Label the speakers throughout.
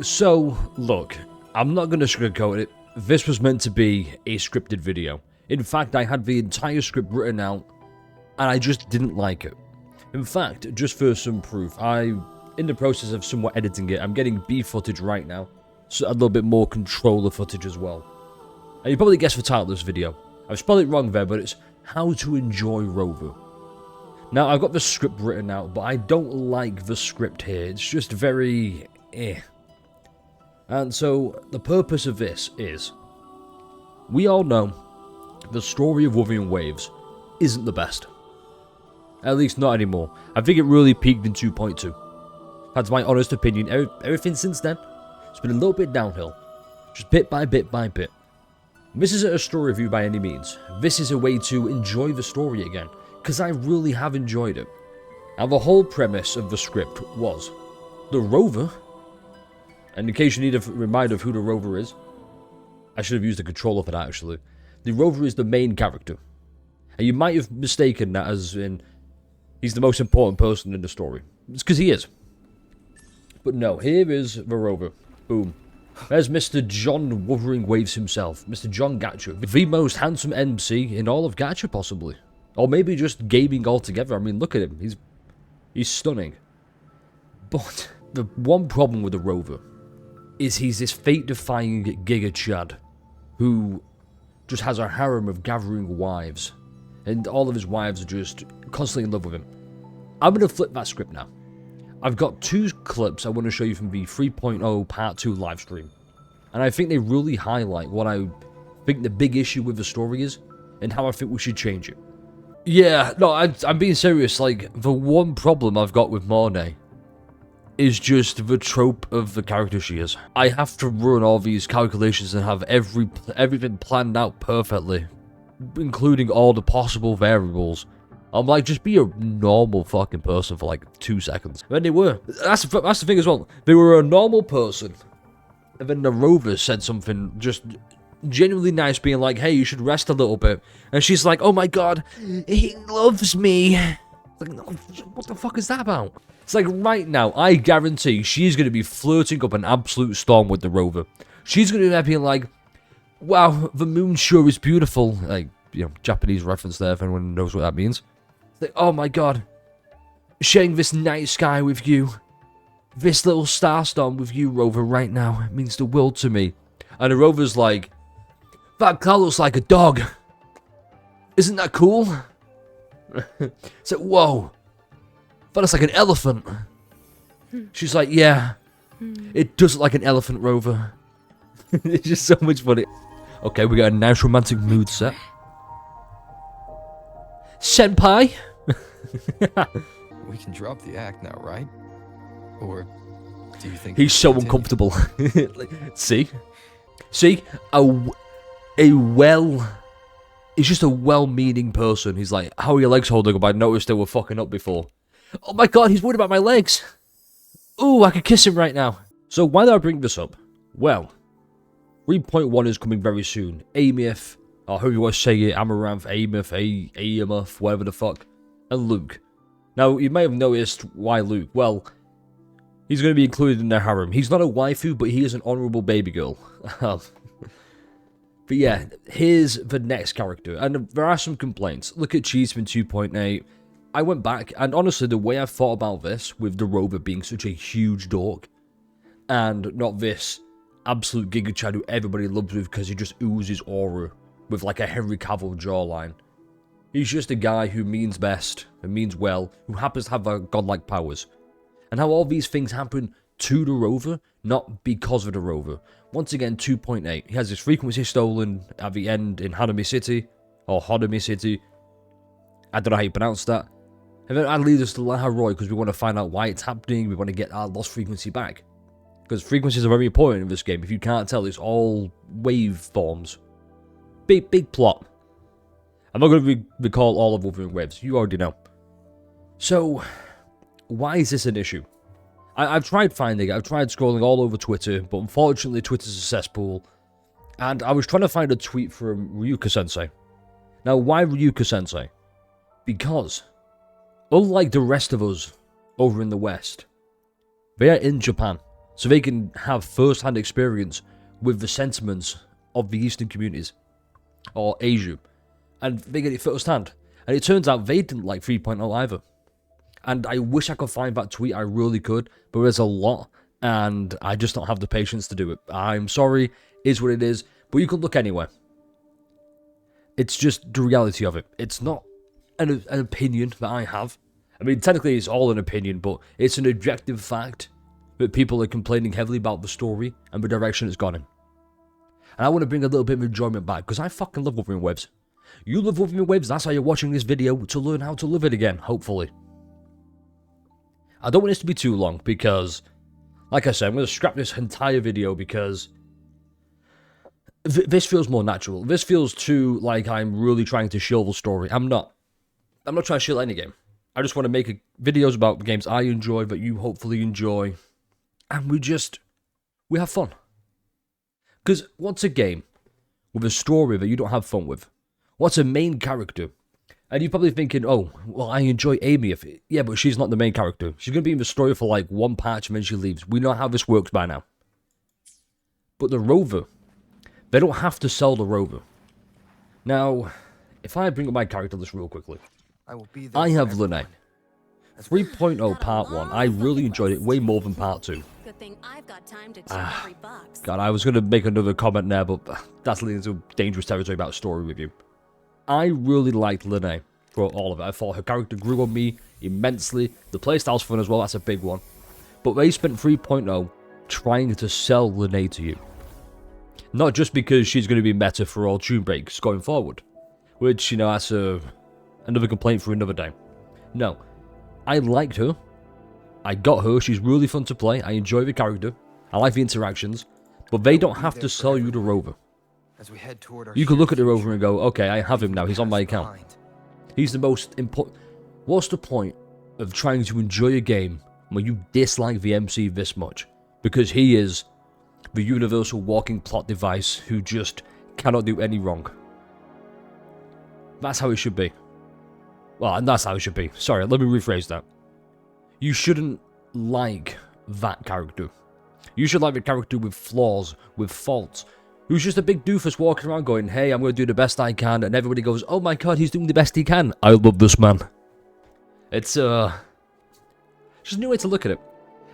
Speaker 1: So, look, I'm not going to sugarcoat it. This was meant to be a scripted video. In fact, I had the entire script written out, and I just didn't like it. In fact, just for some proof, in the process of somewhat editing it, I'm getting B footage right now, so a little bit more controller footage as well. And you probably guessed the title of this video. I've spelled it wrong there, but it's How to Enjoy Rover. Now, I've got the script written out, but I don't like the script here. It's just very And so, the purpose of this is, we all know the story of Wuthering Waves isn't the best. At least not anymore. I think it really peaked in 2.2. That's my honest opinion. Everything since then, it's been a little bit downhill. Just bit by bit by bit. This isn't a story review by any means. This is a way to enjoy the story again, because I really have enjoyed it. Now, the whole premise of the script was the Rover, and in case you need a reminder of who the Rover is, I should have used a controller for that actually. The Rover is the main character. And you might have mistaken that as in, he's the most important person in the story. It's because he is. But no, here is the Rover. Boom. There's Mr. John Wuthering Waves himself. Mr. John Gacha. The most handsome MC in all of Gacha, possibly. Or maybe just gaming altogether. I mean, look at him. He's stunning. But the one problem with the Rover is he's this fate-defying Giga Chad who just has a harem of gathering wives. And all of his wives are just constantly in love with him. I'm going to flip that script now. I've got two clips I want to show you from the 3.0 Part 2 livestream. And I think they really highlight what I think the big issue with the story is, and how I think we should change it. Yeah, no, I'm being serious. Like, the one problem I've got with Mornay is just the trope of the character she is. I have to run all these calculations and have everything planned out perfectly, including all the possible variables. I'm like, just be a normal fucking person for like 2 seconds. And they were. That's the thing as well. They were a normal person. And then the Rover said something just genuinely nice, being like, hey, you should rest a little bit. And she's like, oh my god, he loves me. Like, no, what the fuck is that about? It's like, right now, I guarantee she's going to be flirting up an absolute storm with the Rover. She's going to be there being like, wow, the moon sure is beautiful. Like, you know, Japanese reference there if anyone knows what that means. Like, oh my god, sharing this night sky with you, this little starstorm with you, Rover, right now, it means the world to me. And the Rover's like, that car looks like a dog. Isn't that cool? It's like, whoa, that looks like an elephant. She's like, yeah, it does look like an elephant, Rover. It's just so much funny. Okay, we got a nice romantic mood set. Senpai?
Speaker 2: We can drop the act now, right? Or do you think
Speaker 1: he's so uncomfortable? Like, see, he's just a well-meaning person. He's like, how are your legs holding up? I noticed they were fucking up before. Oh my god, he's worried about my legs. Ooh, I could kiss him right now. So why did I bring this up? Well, 3.1 is coming very soon. Amith, or however you want to say it, Amaranth, Amaranth, whatever the fuck, and Luke. Now, you may have noticed why Luke. Well, he's going to be included in their harem. He's not a waifu, but he is an honourable baby girl. But yeah, here's the next character. And there are some complaints. Look at Cheeseman 2.8. I went back, and honestly, the way I thought about this, with the Rover being such a huge dork, and not this absolute Giga Chad who everybody loves with because he just oozes aura with like a Henry Cavill jawline. He's just a guy who means best and means well, who happens to have godlike powers. And how all these things happen to the Rover, not because of the Rover. Once again, 2.8. He has his frequency stolen at the end in Hanami City, or Hodami City. I don't know how you pronounce that. And then that leads us to Laharoy because we want to find out why it's happening. We want to get our lost frequency back. Because frequencies are very important in this game. If you can't tell, it's all waveforms. Big plot. I'm not going to recall all of Wuthering Waves. You already know. So, why is this an issue? I've tried finding it. I've tried scrolling all over Twitter, but unfortunately Twitter's a cesspool. And I was trying to find a tweet from Ryuka-sensei. Now, why Ryuka-sensei? Because, unlike the rest of us over in the West, they are in Japan. so they can have first-hand experience with the sentiments of the Eastern communities, or Asia, and they get it firsthand. And it turns out they didn't like 3.0 either. And I wish I could find that tweet, I really could, but there's a lot, and I just don't have the patience to do it. I'm sorry, is what it is, but you can look anywhere. It's just the reality of it. It's not an opinion that I have. I mean, technically it's all an opinion, but it's an objective fact that people are complaining heavily about the story and the direction it's gone in. And I want to bring a little bit of enjoyment back, because I fucking love Wuthering Waves. You love Wuthering Waves, that's how you're watching this video, to learn how to live it again, hopefully. I don't want this to be too long, because, like I said, I'm going to scrap this entire video, because this feels more natural. This feels too like I'm really trying to shill the story. I'm not trying to shill any game. I just want to make videos about the games I enjoy, that you hopefully enjoy, and we have fun. Because what's a game with a story that you don't have fun with? What's a main character? And you're probably thinking, oh, well, I enjoy Amy. Yeah, but she's not the main character. She's going to be in the story for like one patch and then she leaves. We know how this works by now. But the rover, they don't have to sell the rover. Now, if I bring up my character list real quickly, I have Lene. 3.0 Part 1. I really enjoyed it way more than Part 2.
Speaker 3: Good thing I've got time to check every box.
Speaker 1: God, I was going to make another comment there, but that's leading into dangerous territory about story review. I really liked Lene for all of it. I thought her character grew on me immensely. The playstyle's fun as well, that's a big one. But they spent 3.0 trying to sell Lene to you. Not just because she's going to be meta for all tune breaks going forward. Which, you know, that's another complaint for another day. No. I liked her. I got her. She's really fun to play. I enjoy the character. I like the interactions. But they don't have to sell you the rover. You can look at the rover and go, okay, I have him now. He's on my account. He's the most important. What's the point of trying to enjoy a game when you dislike the MC this much? Because he is the universal walking plot device who just cannot do any wrong. That's how it should be. Well, and that's how it should be. Sorry, let me rephrase that. You shouldn't like that character. You should like the character with flaws, with faults, who's just a big doofus walking around going, hey, I'm going to do the best I can, and everybody goes, oh my god, he's doing the best he can. I love this man. It's, just a new way to look at it.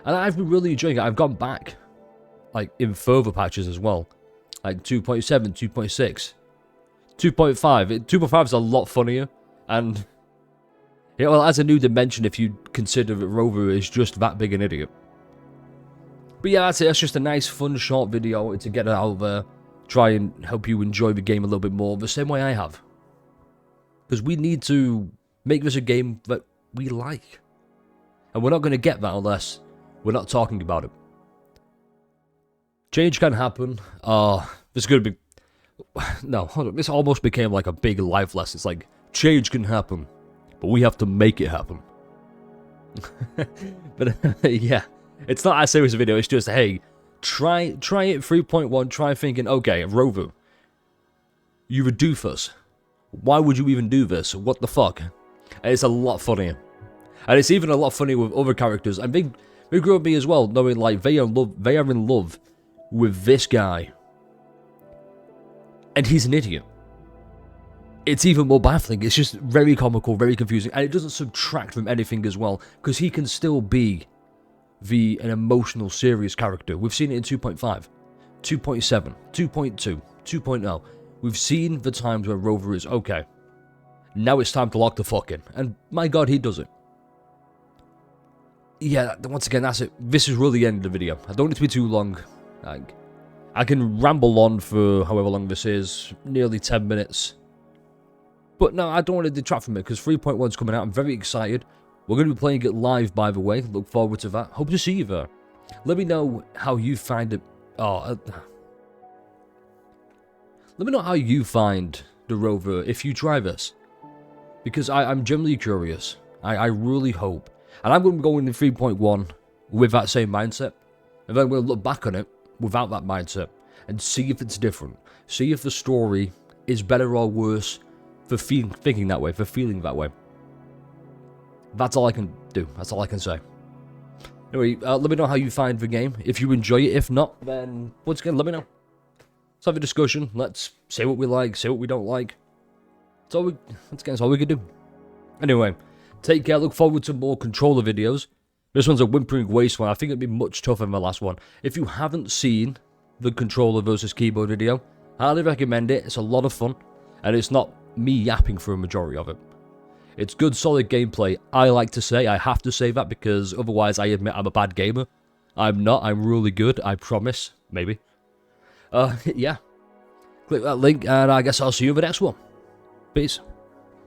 Speaker 1: And I've been really enjoying it. I've gone back, like, in further patches as well. Like 2.7, 2.6, 2.5. 2.5 is a lot funnier, and yeah, well, as a new dimension if you consider that Rover is just that big an idiot. But yeah, that's it. That's just a nice, fun, short video to get it out there. Try and help you enjoy the game a little bit more, the same way I have. Because we need to make this a game that we like. And we're not going to get that unless we're not talking about it. Change can happen. This is going to be... No, hold on. This almost became like a big life lesson. It's like, change can happen. But we have to make it happen. But yeah, it's not as serious a video. It's just, hey, try it 3.1. Try thinking, okay, Rover, you're a doofus. Why would you even do this? What the fuck? And it's a lot funnier. And it's even a lot funnier with other characters. And they grew up me as well, knowing like they are in love with this guy. And he's an idiot. It's even more baffling. It's just very comical, very confusing, and it doesn't subtract from anything as well, because he can still be an emotional, serious character. We've seen it in 2.5, 2.7, 2.2, 2.0. We've seen the times where Rover is, okay, now it's time to lock the fuck in, and my god, he does it. Yeah, once again, that's it. This is really the end of the video. I don't need to be too long. I can ramble on for however long this is, nearly 10 minutes. But no, I don't want to detract from it, because 3.1 is coming out. I'm very excited. We're going to be playing it live, by the way. Look forward to that. Hope to see you there. Let me know how you find it. Let me know how you find the Rover if you try this. Because I'm genuinely curious. I really hope. And I'm going to go into 3.1 with that same mindset. And then I'm going to look back on it without that mindset. And see if it's different. See if the story is better or worse. For thinking that way, for feeling that way. That's all I can do. That's all I can say. Anyway, let me know how you find the game. If you enjoy it, if not, then once again, let me know. Let's have a discussion. Let's say what we like, say what we don't like. That's all we can do. Anyway, take care. Look forward to more controller videos. This one's a whimpering waste one. I think it'd be much tougher than the last one. If you haven't seen the controller versus keyboard video, highly recommend it. It's a lot of fun, and it's not me yapping for a majority of it. It's good, solid gameplay. I like to say, I have to say that because otherwise I admit I'm a bad gamer. I'm not. I'm really good. I promise. Maybe. Yeah. Click that link, and I guess I'll see you in the next one. Peace.